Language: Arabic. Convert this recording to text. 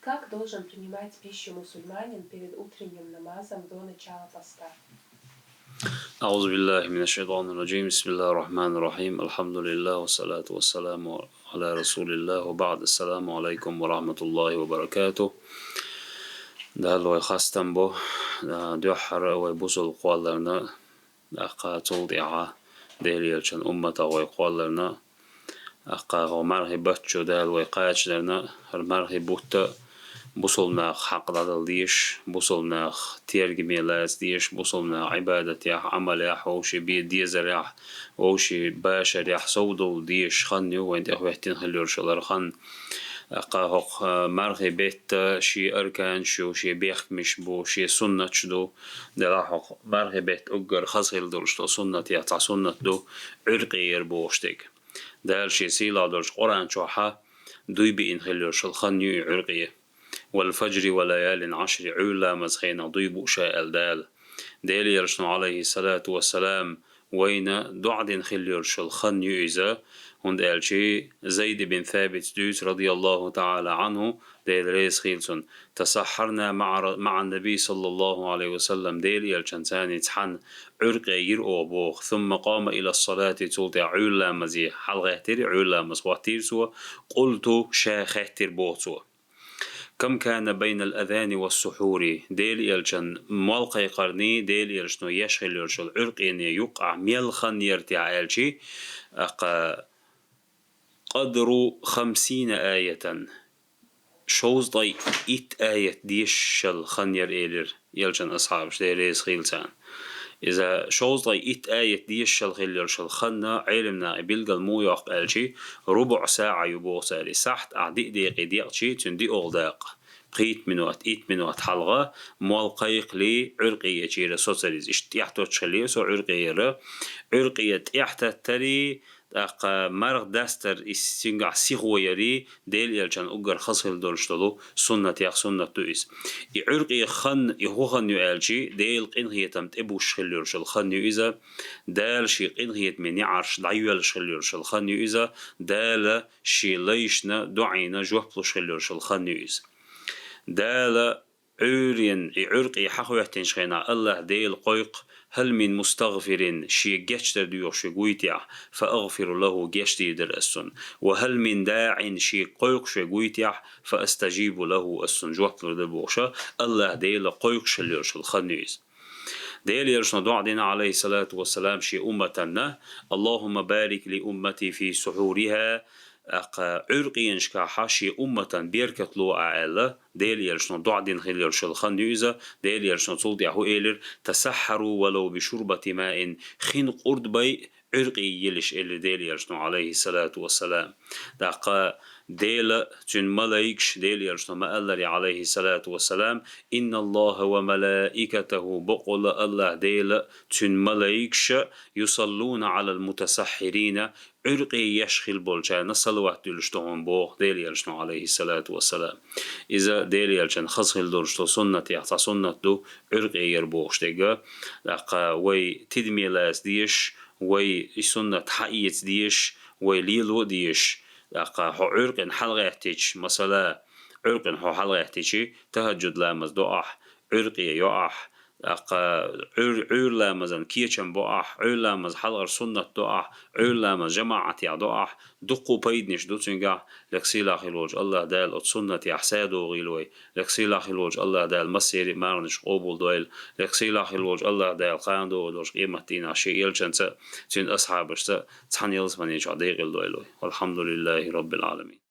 Как должен принимать пищу мусульманин перед утренним намазом до начала поста? أعوذ بالله من الشيطان الرجيم بسم الله الرحمن الرحيم الحمد لله والصلاة والسلام على رسول الله وبعد السلام عليكم ورحمة الله وبركاته. ده لو خاستم به دوحر ويبوسل قوالرنا أقا تولدعا ديريلشان أمتا ويقوالرنا أقا غمره باتشو ده الويقايش لنا هرمره بوتا بوصلنا حق دادل ديش بوصلنا تيرجمي لاس ديش بوصلنا عبادة يح عمل يح وشي بيد ديزر يح وشي باشر يح صودل ديش خنيو وانت اخواتين خلور شلر خن قاهق مرغي بيت شي أركان شو شي بيخ مش بو شي سنة شدو دلاحق مرغي بيت أجر خزيل درشتو سنة يتع سنة دو عرقير بوشتك دال شي سيلا درش قرآن شوحا دوي بين خلور شل خنيو عرقية والفجر وليال عشر علا مزخين ضيب شاء الدال ديل يرشن عليه الصلاة والسلام وين دعد خلير شل خن يؤذى هند الشي زيد بن ثابت دوس رضي الله تعالى عنه ديل ريس خيلسون تسحرنا مع النبي صلى الله عليه وسلم ديل يرشن ثاني تحن عرق يرؤو بوخ ثم قام إلى الصلاة تولت علا مزيح حلغة تير علا مصواتير سوا قلت شاخه تير بوخ سوا كم كان بين الأذان والسحور ديل يلشن مالقي قرني ديل يلشنو يشغل يرشل عرق يقع ميلخن يرتع الشي قدر 50 آية شوز ضي آية ديش شل خنير إيلر يلشن أصحاب شديريس خيلسان إذا شوز ضي آية ديش شل خيلر شل خنا علمنا بيلقى المويق الشي ربع ساعة يبوغ سالي سحت أعدي دقيقة شي تندي أغداق قيت منوات حلقة مال قيق لي عرقية شيرة سوسريز اشتيحتو تشليه سو عرقية تري مرغ داستر السنجع سيغويري ديل يلجان أجر خصل دولشتلو سنة سنة تويس عرقية خن يهوخن يالجي ديل قنهية تمت ابو شخليرش الخن يؤذا دال شي قنهية من يعرش دعيوال شخليرش الخن يؤذا دال شي ليشنا دعينا جوحبلو شخليرش الخن يؤذا دال عورين عرقي حقو يحتنشخينا الله ديل قيق هل من مستغفر شي جشتر ديوخ شي قويتيع فأغفر له جشتي در السن وهل من داع شي قيق شي قويتيع فأستجيب له السن جوحبلو دبوخشا الله ديل قيق شليرش الخنيز ديل يرشنا دعدنا عليه الصلاة والسلام شي أمتنا اللهم بارك لأمتي في سحورها عرقين شكاحا شي أمة بيركة لو أعلى ديل يرشنا دعدين خيل يرشل خنديوزا ديل يرشنا صولد يحو إيلر تسحروا ولو بشربة ماء خين قرد بي عرقي يلش إلي ديل يرشنا عليه الصلاة والسلام دقا ديل تن ملايكش ديل يرشنا مألري عليه الصلاة والسلام إن الله وملائكته بقول الله ديل تن ملايكش يصلون على المتسحرين عرقي يشخل بولشان صلوات دلشتهم بوخ ديل يرشنا عليه الصلاة والسلام إذا ديل يرشن خصل دلشتو سنة يحتا سنة دو عرقي يربوخش تيجا لقا وي تدمي لاس ديش وي سنة حقيت ديش وي ليلو ديش لقا هو عرق حلقة يحتيج مثلا عرق هو حلقة يحتيج تهجد لامز دوح عرقي يقح عور لامزن كيشن بوح عور لامز حلقة سنة دوح عور لامز جماعة يا دوح دقو بيدنش دوتنجا لكسيلا خلوج الله دال سنة يحسادو غيلوي لكسيلا خلوج الله دال مسير مارنش قبول دويل لكسيلا خلوج الله دال قاندو دوش قيمتين عشي يلشن تن أصحابش تحن يلزمن يجعديق الدويلوي والحمد لله رب العالمين.